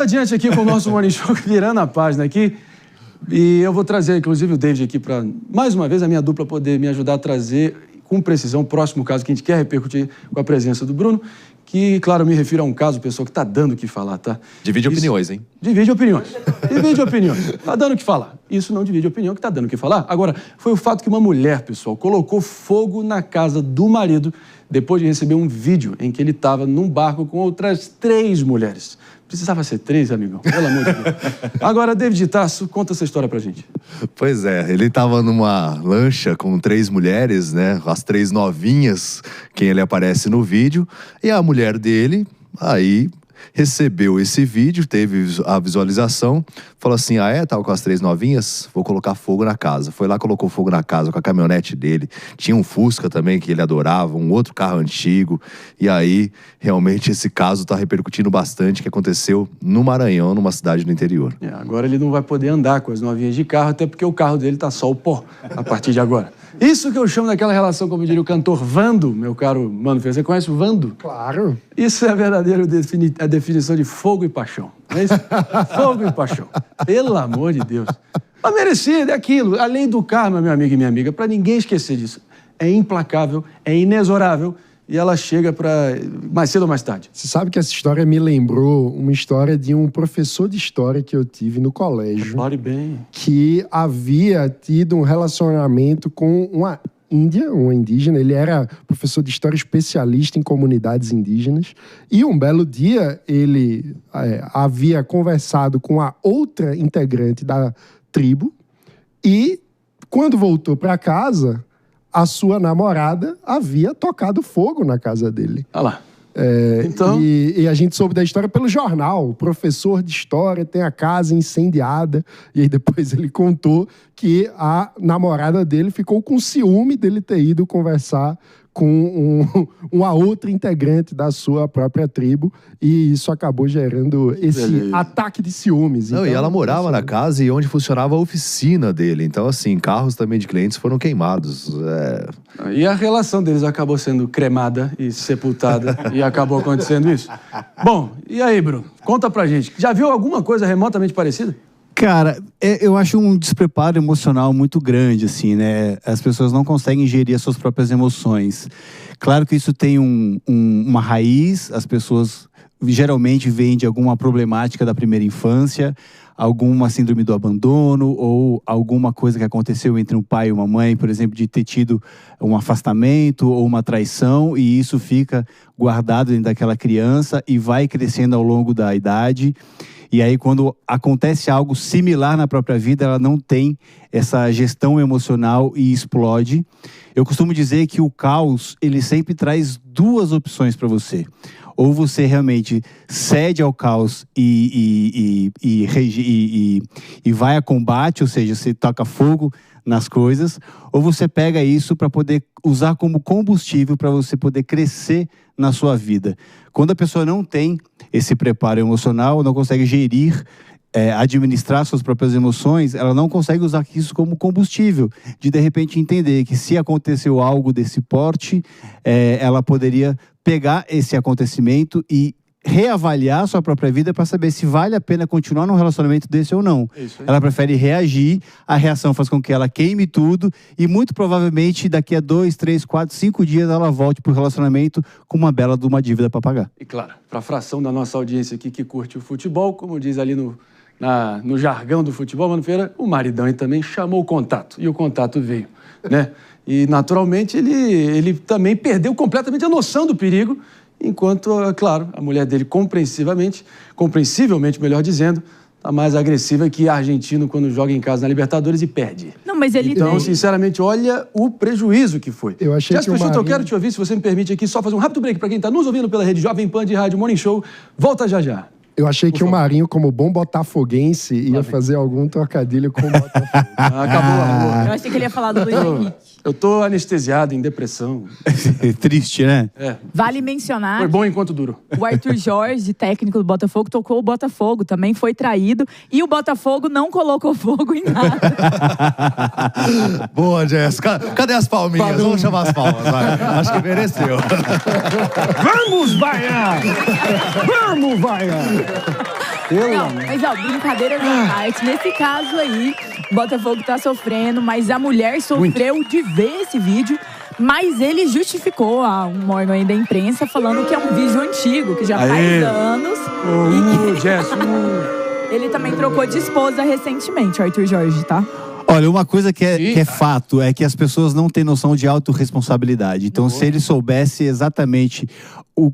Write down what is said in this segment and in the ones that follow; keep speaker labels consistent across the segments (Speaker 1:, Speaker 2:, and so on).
Speaker 1: Adiante aqui com o nosso Morning Show, virando a página aqui. E eu vou trazer, inclusive, o David aqui para, mais uma vez, a minha dupla poder me ajudar a trazer com precisão o próximo caso que a gente quer repercutir com a presença do Bruno, que, claro, eu me refiro a um caso, pessoal, que está dando o que falar, tá?
Speaker 2: Divide opiniões, hein?
Speaker 1: Divide opiniões. Divide opiniões. Está dando o que falar. Isso não divide opinião, que está dando o que falar. Agora, foi o fato que uma mulher, pessoal, colocou fogo na casa do marido depois de receber um vídeo em que ele estava num barco com outras 3 mulheres. Precisava ser 3, amigão, pelo amor de Deus. Agora, David Tasso, conta essa história pra gente.
Speaker 2: Pois é, ele estava numa lancha com 3 mulheres, né? As 3 novinhas, quem ele aparece no vídeo. E a mulher dele, aí, recebeu esse vídeo, teve a visualização, falou assim, tava com as 3 novinhas, vou colocar fogo na casa. Foi lá, colocou fogo na casa com a caminhonete dele. Tinha um Fusca também que ele adorava, um outro carro antigo. E aí, realmente, esse caso tá repercutindo bastante, que aconteceu no Maranhão, numa cidade do interior.
Speaker 1: Agora ele não vai poder andar com as novinhas de carro, até porque o carro dele tá só o pó, a partir de agora. Isso que eu chamo daquela relação, como diria o cantor Vando, meu caro Mano Ferreira. Você conhece o Vando?
Speaker 3: Claro.
Speaker 1: Isso é a verdadeira definição de fogo e paixão. Não é isso? Fogo e paixão. Pelo amor de Deus. Mas merecido, é aquilo. Além do karma, meu amigo e minha amiga, para ninguém esquecer disso. É implacável, é inexorável e ela chega para mais cedo ou mais tarde.
Speaker 3: Você sabe que essa história me lembrou uma história de um professor de história que eu tive no colégio.
Speaker 1: Fale bem.
Speaker 3: Que havia tido um relacionamento com uma indígena. Ele era professor de história especialista em comunidades indígenas. E um belo dia ele havia conversado com a outra integrante da tribo e quando voltou para casa, a sua namorada havia tocado fogo na casa dele.
Speaker 1: Olha lá. Então...
Speaker 3: E a gente soube da história pelo jornal. O professor de história tem a casa incendiada. E aí depois ele contou que a namorada dele ficou com ciúme dele ter ido conversar com uma outra integrante da sua própria tribo. E isso acabou gerando esse ataque de ciúmes.
Speaker 2: Não, então, e ela morava na casa e onde funcionava a oficina dele. Então, assim, carros também de clientes foram queimados.
Speaker 1: E a relação deles acabou sendo cremada e sepultada e acabou acontecendo isso. Bom, e aí, Bruno? Conta pra gente. Já viu alguma coisa remotamente parecida?
Speaker 4: Cara, eu acho um despreparo emocional muito grande, assim, né? As pessoas não conseguem gerir as suas próprias emoções. Claro que isso tem uma raiz, as pessoas geralmente vêm de alguma problemática da primeira infância, alguma síndrome do abandono ou alguma coisa que aconteceu entre um pai e uma mãe, por exemplo, de ter tido um afastamento ou uma traição, e isso fica guardado dentro daquela criança e vai crescendo ao longo da idade. E aí, quando acontece algo similar na própria vida, ela não tem essa gestão emocional e explode. Eu costumo dizer que o caos, ele sempre traz 2 opções para você. Ou você realmente cede ao caos e vai a combate, ou seja, você toca fogo nas coisas, ou você pega isso para poder usar como combustível para você poder crescer na sua vida. Quando a pessoa não tem esse preparo emocional, não consegue gerir, administrar suas próprias emoções, ela não consegue usar isso como combustível, de repente entender que se aconteceu algo desse porte, ela poderia pegar esse acontecimento e reavaliar a sua própria vida para saber se vale a pena continuar num relacionamento desse ou não. Ela prefere reagir, a reação faz com que ela queime tudo e muito provavelmente daqui a 2, 3, 4, 5 dias ela volte pro relacionamento com uma bela de uma dívida para pagar.
Speaker 1: E claro, para a fração da nossa audiência aqui que curte o futebol, como diz ali no jargão do futebol, Mano Ferreira, o maridão aí também chamou o contato e o contato veio, né? E naturalmente ele também perdeu completamente a noção do perigo. Enquanto, claro, a mulher dele compreensivelmente, melhor dizendo, tá mais agressiva que argentino quando joga em casa na Libertadores e perde.
Speaker 5: Não, mas ele
Speaker 1: então, sinceramente, olha o prejuízo que foi.
Speaker 3: Eu achei
Speaker 1: que eu quero te ouvir, se você me permite aqui, só fazer um rápido break para quem está nos ouvindo pela rede Jovem Pan de Rádio Morning Show. Volta já já.
Speaker 3: Eu achei que o Marinho, como bom botafoguense, ia fazer algum trocadilho com o Botafogo.
Speaker 1: Acabou.
Speaker 5: Eu achei que ele ia falar do Luiz Henrique.
Speaker 1: Eu tô anestesiado, em depressão.
Speaker 4: Triste, né?
Speaker 5: Vale mencionar...
Speaker 1: Foi bom enquanto durou.
Speaker 5: O Arthur Jorge, técnico do Botafogo, tocou o Botafogo, também foi traído. E o Botafogo não colocou fogo em nada.
Speaker 2: Boa, Jéssica. Cadê as palminhas? Vamos chamar as palmas, vai. Acho que mereceu.
Speaker 1: Vamos, Bahia! Vamos, Bahia!
Speaker 5: Não, mas ó, brincadeiras à parte. Nesse caso aí, o Botafogo tá sofrendo, mas a mulher sofreu de ver esse vídeo. Mas ele justificou a um órgão aí da imprensa falando que é um vídeo antigo, que já faz anos.
Speaker 1: Jess.
Speaker 5: Ele também trocou de esposa recentemente, o Arthur Jorge, tá?
Speaker 4: Olha, uma coisa que é fato é que as pessoas não têm noção de autorresponsabilidade. Então, se ele soubesse exatamente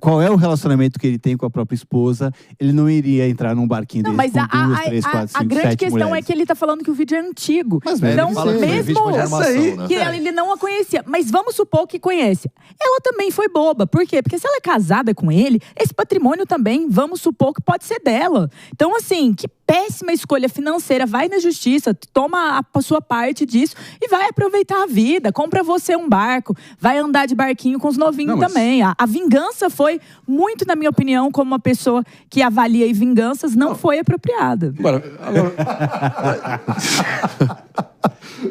Speaker 4: qual é o relacionamento que ele tem com a própria esposa, ele não iria entrar num barquinho dele com 2, 3, 4, 5, 7
Speaker 5: a grande questão
Speaker 4: mulheres.
Speaker 5: é que ele tá falando que o vídeo é antigo.
Speaker 2: Mas
Speaker 5: então, mesmo
Speaker 2: né?
Speaker 5: que ele não a conhecia. Mas vamos supor que conhece. Ela também foi boba. Por quê? Porque se ela é casada com ele, esse patrimônio também, vamos supor que pode ser dela. Então, assim, que péssima escolha financeira. Vai na justiça, toma a sua parte disso e vai aproveitar a vida. Compra você um barco, vai andar de barquinho com os novinhos também. A vingança foi muito, na minha opinião, como uma pessoa que avalia vinganças, não foi apropriada.
Speaker 1: Agora...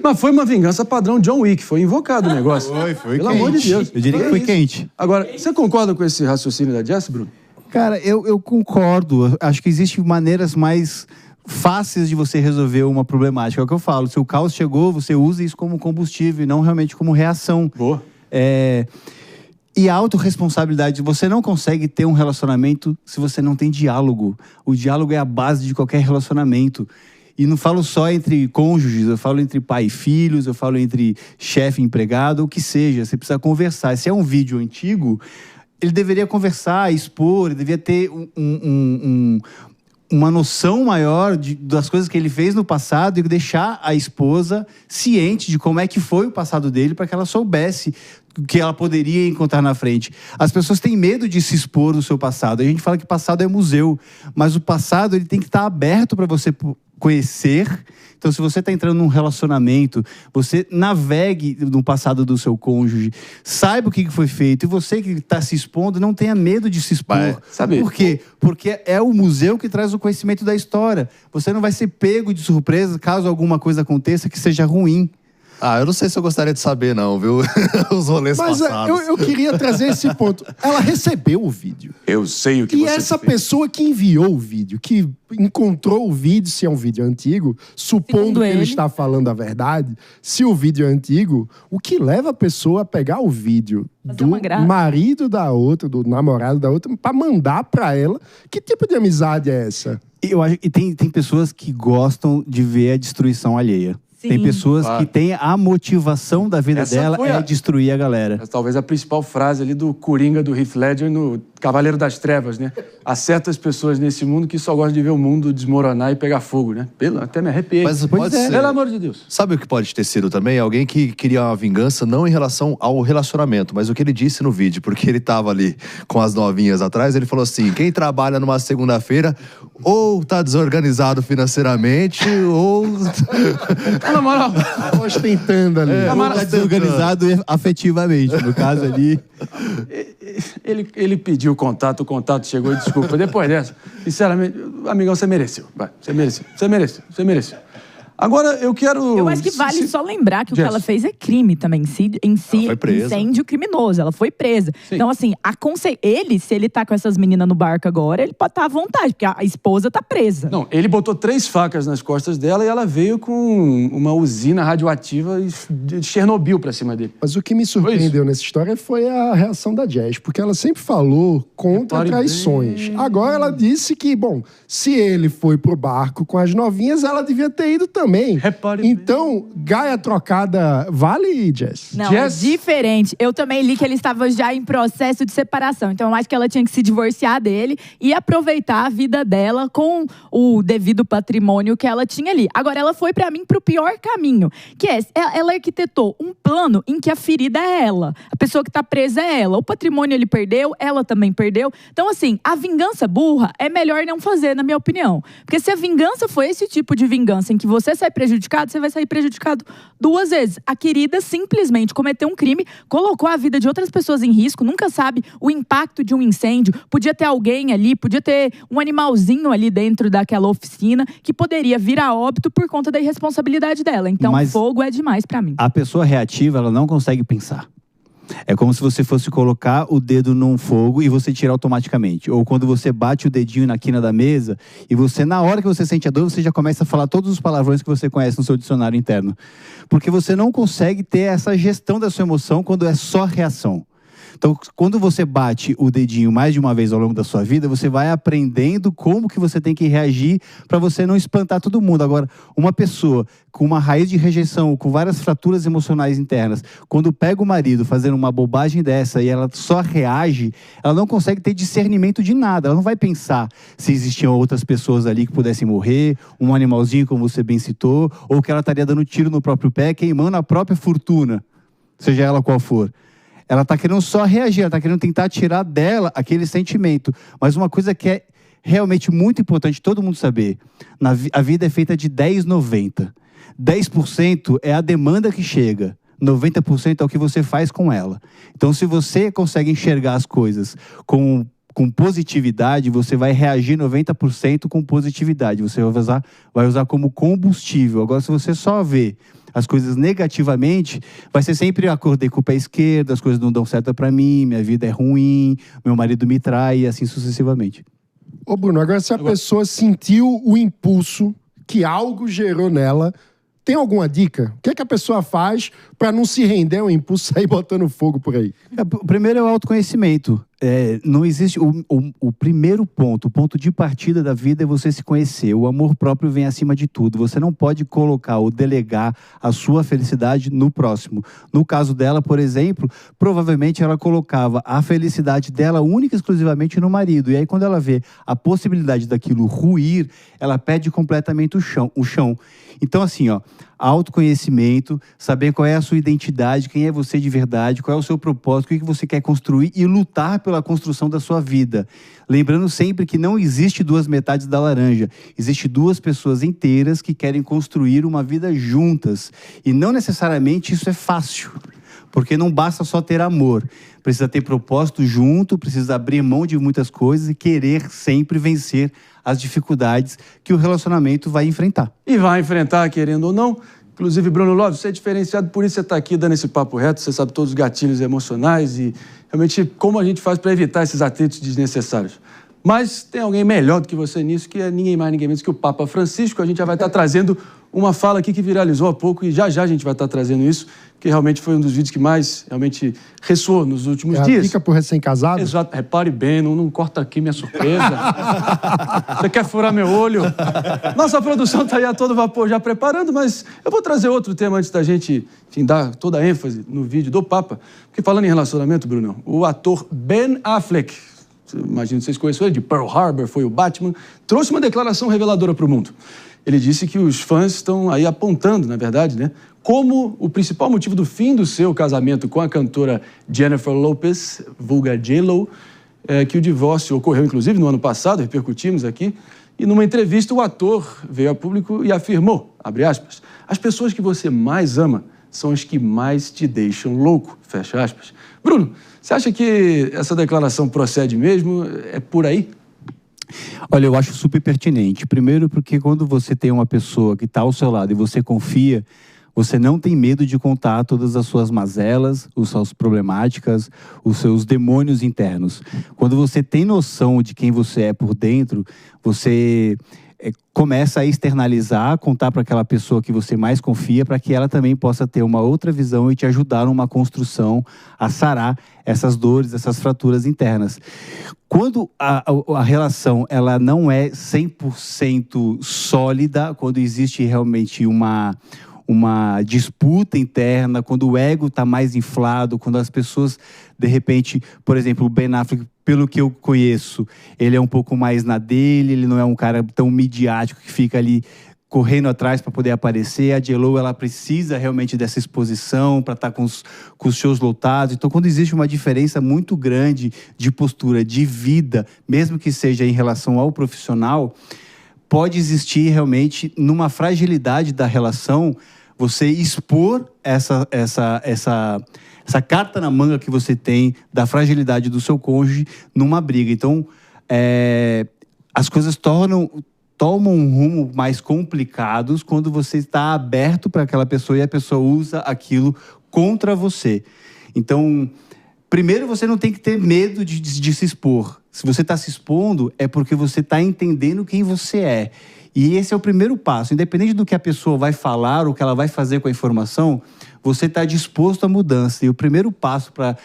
Speaker 1: Mas foi uma vingança padrão John Wick, foi invocado o negócio.
Speaker 4: Foi
Speaker 1: Pelo
Speaker 4: quente.
Speaker 1: amor de Deus.
Speaker 4: Eu diria que foi quente.
Speaker 1: Agora, você concorda com esse raciocínio da Jess, Bruno?
Speaker 4: Cara, eu concordo. Acho que existem maneiras mais fáceis de você resolver uma problemática. É o que eu falo. Se o caos chegou, você usa isso como combustível e não realmente como reação.
Speaker 1: Boa.
Speaker 4: E a autorresponsabilidade, você não consegue ter um relacionamento se você não tem diálogo. O diálogo é a base de qualquer relacionamento. E não falo só entre cônjuges, eu falo entre pai e filhos, eu falo entre chefe e empregado, o que seja. Você precisa conversar. Se é um vídeo antigo, ele deveria conversar, expor, ele deveria ter uma noção maior das coisas que ele fez no passado e deixar a esposa ciente de como é que foi o passado dele para que ela soubesse o que ela poderia encontrar na frente. As pessoas têm medo de se expor no seu passado. A gente fala que passado é museu, mas o passado ele tem que estar aberto para você conhecer. Então, se você está entrando num relacionamento, você navegue no passado do seu cônjuge, saiba o que foi feito, e você que está se expondo, não tenha medo de se expor.
Speaker 1: Sabe?
Speaker 4: Por quê? Porque é o museu que traz o conhecimento da história. Você não vai ser pego de surpresa caso alguma coisa aconteça que seja ruim.
Speaker 2: Eu não sei se eu gostaria de saber, não, viu? Os rolês passados.
Speaker 3: Mas eu queria trazer esse ponto. Ela recebeu o vídeo.
Speaker 1: Eu sei o que
Speaker 3: E
Speaker 1: você
Speaker 3: essa
Speaker 1: fez.
Speaker 3: pessoa que enviou o vídeo, que encontrou o vídeo, se é um vídeo antigo, supondo
Speaker 5: Segundo
Speaker 3: que ele
Speaker 5: ele
Speaker 3: está falando a verdade, se o vídeo é antigo, o que leva a pessoa a pegar o vídeo
Speaker 5: Fazer
Speaker 3: do
Speaker 5: uma graça.
Speaker 3: marido da outra, do namorado da outra, para mandar para ela? Que tipo de amizade é essa?
Speaker 4: Eu acho que tem pessoas que gostam de ver a destruição alheia.
Speaker 5: Sim.
Speaker 4: Tem pessoas
Speaker 1: Claro.
Speaker 4: que têm a motivação da vida
Speaker 1: Essa
Speaker 4: dela
Speaker 1: foi
Speaker 4: é destruir a galera.
Speaker 1: Mas talvez a principal frase ali do Coringa do Heath Ledger no Cavaleiro das Trevas, né? Há certas pessoas nesse mundo que só gostam de ver o mundo desmoronar e pegar fogo, né? Até me arrepiei.
Speaker 2: Mas pode ser.
Speaker 1: Pelo amor de Deus.
Speaker 2: Sabe o que pode ter sido também? Alguém que queria uma vingança não em relação ao relacionamento, mas o que ele disse no vídeo, porque ele tava ali com as novinhas atrás, ele falou assim, quem trabalha numa segunda-feira ou tá desorganizado financeiramente ou...
Speaker 1: Na moral,
Speaker 3: Ostentando ali.
Speaker 4: Tá desorganizado afetivamente, no caso ali.
Speaker 1: ele pediu o contato chegou e desculpa. Depois dessa, sinceramente, amigão, você mereceu. Vai, você mereceu. Agora, eu quero...
Speaker 5: Eu acho que vale só lembrar que o que
Speaker 1: Jess.
Speaker 5: ela fez é crime também. Em si,
Speaker 2: Ela foi presa.
Speaker 5: incêndio criminoso. Ela foi presa.
Speaker 1: Sim.
Speaker 5: Então, assim, se ele tá com essas meninas no barco agora, ele pode estar à vontade, porque a esposa tá presa.
Speaker 1: Não, ele botou 3 facas nas costas dela e ela veio com uma usina radioativa de Chernobyl pra cima dele.
Speaker 3: Mas o que me surpreendeu nessa história foi a reação da Jess, porque ela sempre falou contra
Speaker 1: Repare
Speaker 3: traições.
Speaker 1: bem.
Speaker 3: Agora ela disse que, bom, se ele foi pro barco com as novinhas, ela devia ter ido também.
Speaker 1: Repare bem.
Speaker 3: Então, Gaia trocada vale, Jess?
Speaker 5: Não,
Speaker 1: Jess?
Speaker 5: é diferente. Eu também li que ele estava já em processo de separação. Então, eu acho que ela tinha que se divorciar dele e aproveitar a vida dela com o devido patrimônio que ela tinha ali. Agora, ela foi, pra mim, pro pior caminho. Que é, ela arquitetou um plano em que a ferida é ela. A pessoa que tá presa é ela. O patrimônio ele perdeu, ela também perdeu. Então, assim, a vingança burra é melhor não fazer, na minha opinião. Porque se a vingança foi esse tipo de vingança em que você sai prejudicado, você vai sair prejudicado 2 vezes. A querida simplesmente cometeu um crime, colocou a vida de outras pessoas em risco, nunca sabe o impacto de um incêndio. Podia ter alguém ali, podia ter um animalzinho ali dentro daquela oficina que poderia vir a óbito por conta da irresponsabilidade dela. Então,
Speaker 4: Mas
Speaker 5: fogo é demais pra mim.
Speaker 4: a pessoa reativa, ela não consegue pensar. É como se você fosse colocar o dedo num fogo e você tirar automaticamente. Ou quando você bate o dedinho na quina da mesa e você, na hora que você sente a dor, você já começa a falar todos os palavrões que você conhece no seu dicionário interno. Porque você não consegue ter essa gestão da sua emoção quando é só reação. Então, quando você bate o dedinho mais de uma vez ao longo da sua vida, você vai aprendendo como que você tem que reagir para você não espantar todo mundo. Agora, uma pessoa com uma raiz de rejeição, com várias fraturas emocionais internas, quando pega o marido fazendo uma bobagem dessa e ela só reage, ela não consegue ter discernimento de nada. Ela não vai pensar se existiam outras pessoas ali que pudessem morrer, um animalzinho, como você bem citou, ou que ela estaria dando tiro no próprio pé, queimando a própria fortuna, seja ela qual for. Ela está querendo só reagir, ela está querendo tentar tirar dela aquele sentimento. Mas uma coisa que é realmente muito importante todo mundo saber, a vida é feita de 10-90. 10% é a demanda que chega, 90% é o que você faz com ela. Então, se você consegue enxergar as coisas com positividade, você vai reagir 90% com positividade. Você vai usar como combustível. Agora, se você só vê as coisas negativamente, vai ser sempre: acordei com o pé esquerdo, as coisas não dão certo para mim, minha vida é ruim, meu marido me trai, e assim sucessivamente.
Speaker 3: Ô Bruno, agora se a pessoa sentiu o impulso que algo gerou nela, tem alguma dica? O que a pessoa faz para não se render ao impulso e sair botando fogo por aí?
Speaker 4: O primeiro é o autoconhecimento. Não existe o primeiro ponto, o ponto de partida da vida é você se conhecer. O amor próprio vem acima de tudo. Você não pode colocar ou delegar a sua felicidade no próximo. No caso dela, por exemplo, provavelmente ela colocava a felicidade dela única e exclusivamente no marido. E aí, quando ela vê a possibilidade daquilo ruir, ela perde completamente o chão. Então, assim, autoconhecimento, saber qual é a sua identidade, quem é você de verdade, qual é o seu propósito, o que você quer construir e lutar pela construção da sua vida. Lembrando sempre que não existe duas metades da laranja. Existe duas pessoas inteiras que querem construir uma vida juntas. E não necessariamente isso é fácil. Porque não basta só ter amor. Precisa ter propósito junto, precisa abrir mão de muitas coisas e querer sempre vencer as dificuldades que o relacionamento vai enfrentar.
Speaker 1: E vai enfrentar, querendo ou não. Inclusive, Bruno Lopes, você é diferenciado, por isso você está aqui dando esse papo reto, você sabe todos os gatilhos emocionais e realmente como a gente faz para evitar esses atritos desnecessários. Mas tem alguém melhor do que você nisso, que é ninguém mais, ninguém menos que o Papa Francisco. A gente já vai estar trazendo uma fala aqui que viralizou há pouco e já a gente vai estar trazendo isso, que realmente foi um dos vídeos que mais realmente ressoou nos últimos dias.
Speaker 3: Fica por recém-casado?
Speaker 1: Exato. Repare bem, não corta aqui minha surpresa. Você quer furar meu olho? Nossa produção está aí a todo vapor já preparando, mas eu vou trazer outro tema antes da gente, enfim, dar toda a ênfase no vídeo do Papa. Porque falando em relacionamento, Bruno, o ator Ben Affleck, imagino que vocês conhecem ele, de Pearl Harbor, foi o Batman, trouxe uma declaração reveladora para o mundo. Ele disse que os fãs estão aí apontando, na verdade, né, como o principal motivo do fim do seu casamento com a cantora Jennifer Lopez, vulga J-Lo, que o divórcio ocorreu, inclusive, no ano passado, repercutimos aqui, e numa entrevista o ator veio a público e afirmou, abre aspas, as pessoas que você mais ama são as que mais te deixam louco, fecha aspas. Bruno, você acha que essa declaração procede mesmo? É por aí?
Speaker 4: Olha, eu acho super pertinente. Primeiro porque quando você tem uma pessoa que está ao seu lado e você confia, você não tem medo de contar todas as suas mazelas, as suas problemáticas, os seus demônios internos. Quando você tem noção de quem você é por dentro, você começa a externalizar, contar para aquela pessoa que você mais confia, para que ela também possa ter uma outra visão e te ajudar numa construção a sarar essas dores, essas fraturas internas. Quando a relação ela não é 100% sólida, quando existe realmente uma disputa interna, quando o ego está mais inflado, quando as pessoas, de repente, por exemplo, o Ben Affleck, pelo que eu conheço, ele é um pouco mais na dele, ele não é um cara tão midiático que fica ali correndo atrás para poder aparecer. A J-Lo, ela precisa realmente dessa exposição para estar com os shows lotados. Então, quando existe uma diferença muito grande de postura, de vida, mesmo que seja em relação ao profissional, pode existir realmente, numa fragilidade da relação, você expor essa carta na manga que você tem da fragilidade do seu cônjuge numa briga. Então, as coisas tomam um rumo mais complicados quando você está aberto para aquela pessoa e a pessoa usa aquilo contra você. Então, primeiro, você não tem que ter medo de se expor. Se você está se expondo, é porque você está entendendo quem você é. E esse é o primeiro passo. Independente do que a pessoa vai falar ou o que ela vai fazer com a informação, você está disposto à mudança. E o primeiro passo para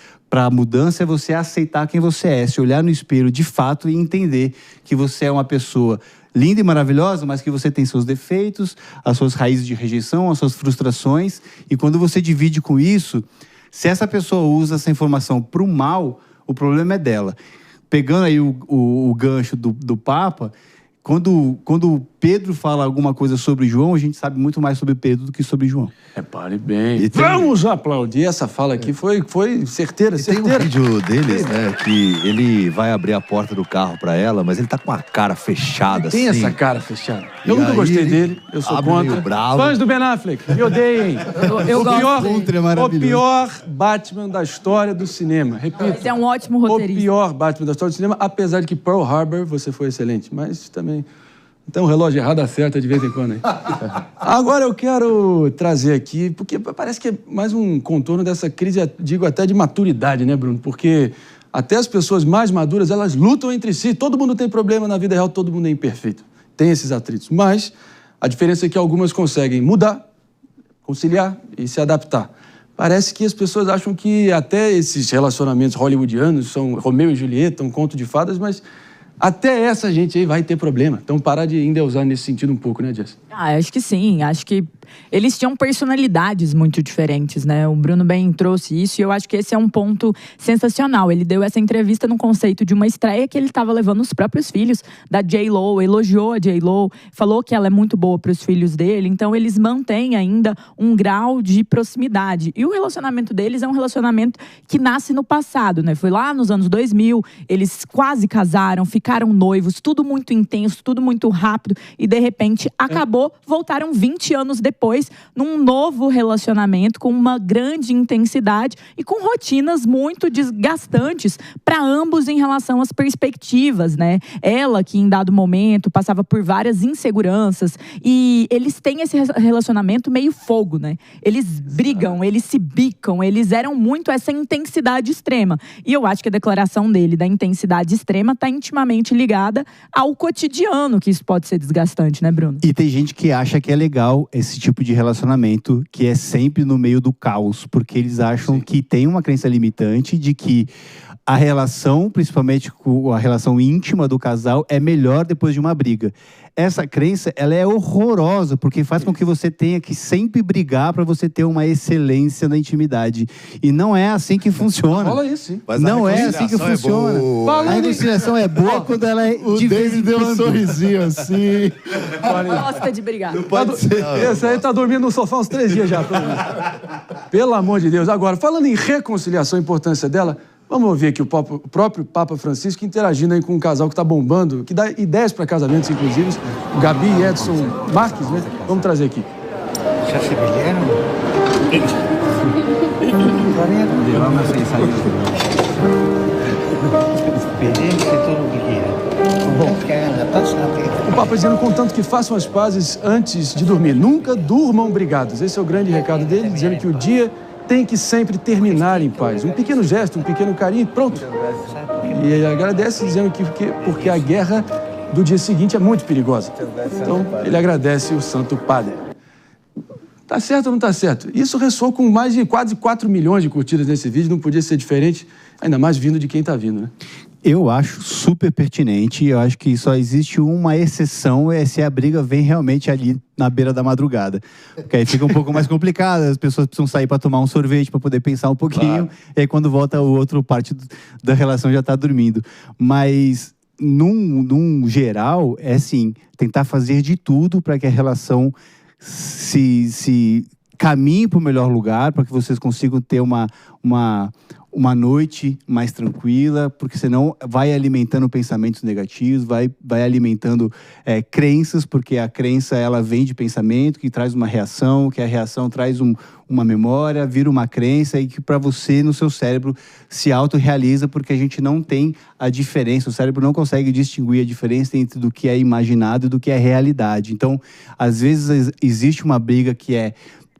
Speaker 4: a mudança é você aceitar quem você é, se olhar no espelho de fato e entender que você é uma pessoa linda e maravilhosa, mas que você tem seus defeitos, as suas raízes de rejeição, as suas frustrações. E quando você divide com isso, se essa pessoa usa essa informação para o mal, o problema é dela. Pegando aí o gancho do Papa, quando Pedro fala alguma coisa sobre João, a gente sabe muito mais sobre Pedro do que sobre João.
Speaker 1: Repare bem. Vamos aplaudir. Essa fala aqui foi certeira, certeira.
Speaker 2: Tem um vídeo deles, né, que ele vai abrir a porta do carro pra ela, mas ele tá com a cara fechada,
Speaker 1: Tem
Speaker 2: assim.
Speaker 1: essa cara fechada. Eu nunca gostei dele, eu sou contra. Fãs do Ben Affleck, me odeiem.
Speaker 5: Eu
Speaker 1: O pior Batman da história do cinema. Repito.
Speaker 5: Esse é um ótimo roteirista.
Speaker 1: O pior Batman da história do cinema, apesar de que Pearl Harbor você foi excelente, mas também... Então o relógio errado acerta de vez em quando aí. Agora eu quero trazer aqui, porque parece que é mais um contorno dessa crise, digo até de maturidade, né, Bruno? Porque até as pessoas mais maduras, elas lutam entre si. Todo mundo tem problema na vida real, todo mundo é imperfeito. Tem esses atritos. Mas a diferença é que algumas conseguem mudar, conciliar e se adaptar. Parece que as pessoas acham que até esses relacionamentos hollywoodianos são Romeu e Julieta, um conto de fadas, mas... Até essa gente aí vai ter problema. Então, parar de endeusar nesse sentido um pouco, né, Jess?
Speaker 5: Acho que sim. Acho que eles tinham personalidades muito diferentes, né? O Bruno bem trouxe isso e eu acho que esse é um ponto sensacional. Ele deu essa entrevista no conceito de uma estreia que ele estava levando os próprios filhos da J.Lo, elogiou a J.Lo, falou que ela é muito boa para os filhos dele. Então, eles mantêm ainda um grau de proximidade. E o relacionamento deles é um relacionamento que nasce no passado, né? Foi lá nos anos 2000, eles quase casaram, ficaram noivos, tudo muito intenso, tudo muito rápido e de repente acabou, voltaram 20 anos depois num novo relacionamento com uma grande intensidade e com rotinas muito desgastantes para ambos em relação às perspectivas, né? Ela que em dado momento passava por várias inseguranças e eles têm esse relacionamento meio fogo, né? Eles brigam, eles se bicam, eles eram muito essa intensidade extrema. E eu acho que a declaração dele da intensidade extrema está intimamente ligada ao cotidiano, que isso pode ser desgastante, né, Bruno?
Speaker 4: E tem gente que acha que é legal esse tipo de relacionamento, que é sempre no meio do caos, porque eles acham que tem uma crença limitante de que a relação, principalmente a relação íntima do casal, é melhor depois de uma briga. Essa crença, ela é horrorosa, porque faz com que você tenha que sempre brigar para você ter uma excelência na intimidade. E não é assim que funciona.
Speaker 1: Rola isso, sim.
Speaker 4: Não é assim que funciona. A reconciliação é boa quando ela é
Speaker 3: O David deu um sorrisinho assim.
Speaker 5: Gosta de brigar.
Speaker 2: Não pode ser.
Speaker 1: Esse aí tá dormindo no sofá uns 3 dias já. Pelo amor de Deus. Agora, falando em reconciliação, a importância dela, vamos ouvir aqui o próprio Papa Francisco interagindo aí com um casal que está bombando, que dá ideias para casamentos, inclusive, o Gabi e Edson Marques, né? Vamos trazer aqui.
Speaker 6: ¿Ya se pelearon? Todavía no. Le vamos a hacer salir. Peleen todo lo que quieran. Contanto que hagan la paz,
Speaker 1: O Papa dizendo, contanto que façam as pazes antes de dormir. Nunca durmam brigados. Esse é o grande recado dele, dizendo que o dia tem que sempre terminar em paz. Um pequeno gesto, um pequeno carinho, pronto. E ele agradece, dizendo que porque a guerra do dia seguinte é muito perigosa. Então, ele agradece o Santo Padre. Tá certo ou não tá certo? Isso ressoou com mais de quase 4 milhões de curtidas nesse vídeo, não podia ser diferente, ainda mais vindo de quem tá vindo, né?
Speaker 4: Eu acho super pertinente, eu acho que só existe uma exceção, é se a briga vem realmente ali na beira da madrugada. Porque aí fica um pouco mais complicado, as pessoas precisam sair para tomar um sorvete, para poder pensar um pouquinho, e aí quando volta a outra parte da relação já está dormindo. Mas, num geral, é assim, tentar fazer de tudo para que a relação se caminhe para o melhor lugar, para que vocês consigam ter uma noite mais tranquila, porque senão vai alimentando pensamentos negativos, vai alimentando crenças, porque a crença ela vem de pensamento, que traz uma reação, que a reação traz uma memória, vira uma crença e que para você, no seu cérebro, se autorrealiza, porque a gente não tem a diferença, o cérebro não consegue distinguir a diferença entre do que é imaginado e do que é realidade. Então, às vezes existe uma briga que é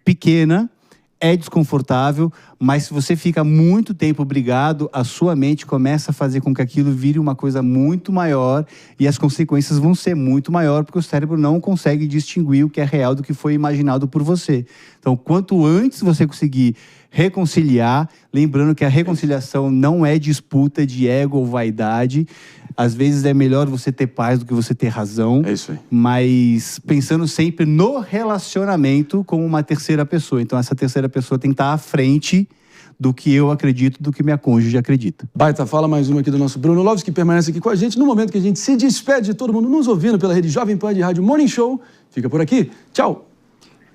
Speaker 4: pequena, é desconfortável, Mas se você fica muito tempo brigado, a sua mente começa a fazer com que aquilo vire uma coisa muito maior e as consequências vão ser muito maior, porque o cérebro não consegue distinguir o que é real do que foi imaginado por você. Então, quanto antes você conseguir reconciliar, lembrando que a reconciliação não é disputa de ego ou vaidade. Às vezes é melhor você ter paz do que você ter razão.
Speaker 1: É isso aí.
Speaker 4: Mas pensando sempre no relacionamento como uma terceira pessoa. Então essa terceira pessoa tem que estar à frente do que eu acredito, do que minha cônjuge acredita.
Speaker 1: Baita, fala mais uma aqui do nosso Bruno Loves, que permanece aqui com a gente no momento que a gente se despede de todo mundo nos ouvindo pela rede Jovem Pan de Rádio Morning Show. Fica por aqui. Tchau.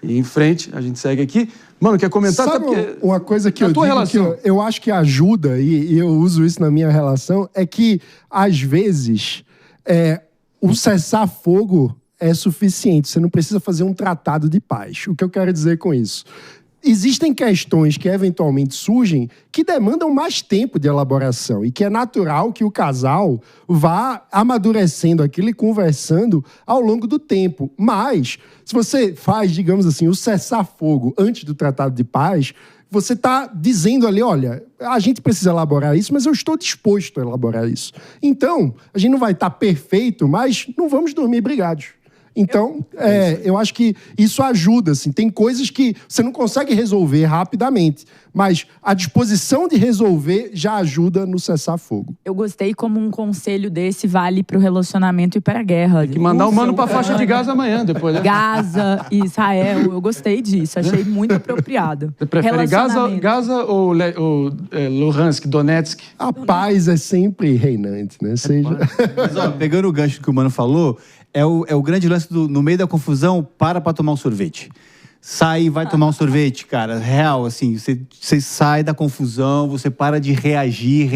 Speaker 1: E em frente, a gente segue aqui. Mano, quer comentar?
Speaker 3: Sabe uma coisa que eu digo
Speaker 1: relação.
Speaker 3: que eu acho que ajuda, e eu uso isso na minha relação, é que, às vezes, o cessar-fogo é suficiente. Você não precisa fazer um tratado de paz. O que eu quero dizer com isso? Existem questões que eventualmente surgem que demandam mais tempo de elaboração e que é natural que o casal vá amadurecendo aquilo e conversando ao longo do tempo. Mas, se você faz, digamos assim, o cessar-fogo antes do tratado de paz, você está dizendo ali, olha, a gente precisa elaborar isso, mas eu estou disposto a elaborar isso. Então, a gente não vai estar perfeito, mas não vamos dormir brigados. Então, eu acho que isso ajuda, assim. Tem coisas que você não consegue resolver rapidamente, mas a disposição de resolver já ajuda no cessar-fogo.
Speaker 5: Eu gostei como um conselho desse vale pro relacionamento e pra guerra.
Speaker 1: Tem que mandar o mano pra faixa de Gaza amanhã, depois, né?
Speaker 5: Gaza e Israel, eu gostei disso, achei muito apropriado.
Speaker 1: Você prefere Gaza ou Luhansk, Donetsk?
Speaker 3: A paz é sempre reinante, né?
Speaker 4: Mas, ó, pegando o gancho que o Mano falou, é o grande lance no meio da confusão, para tomar um sorvete. Sai e vai tomar um sorvete, cara. Real, assim, você sai da confusão, você para de reagir.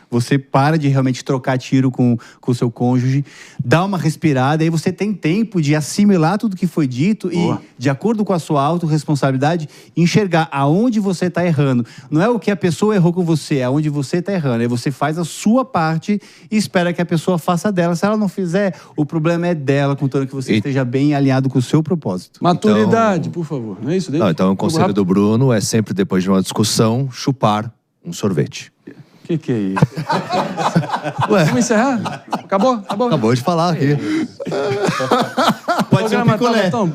Speaker 4: Você para de realmente trocar tiro com o seu cônjuge, dá uma respirada, aí você tem tempo de assimilar tudo que foi dito e, de acordo com a sua autorresponsabilidade, enxergar aonde você está errando. Não é o que a pessoa errou com você, é aonde você está errando. Aí você faz a sua parte e espera que a pessoa faça dela. Se ela não fizer, o problema é dela, contanto que você esteja bem alinhado com o seu propósito.
Speaker 1: Maturidade, por favor. Não é isso, David?
Speaker 2: Não, então o conselho do Bruno é sempre, depois de uma discussão, chupar um sorvete.
Speaker 1: Que é isso? Ué, vamos encerrar? Acabou?
Speaker 2: Acabou de falar aqui.
Speaker 4: Pode ser um picolé.
Speaker 1: Então,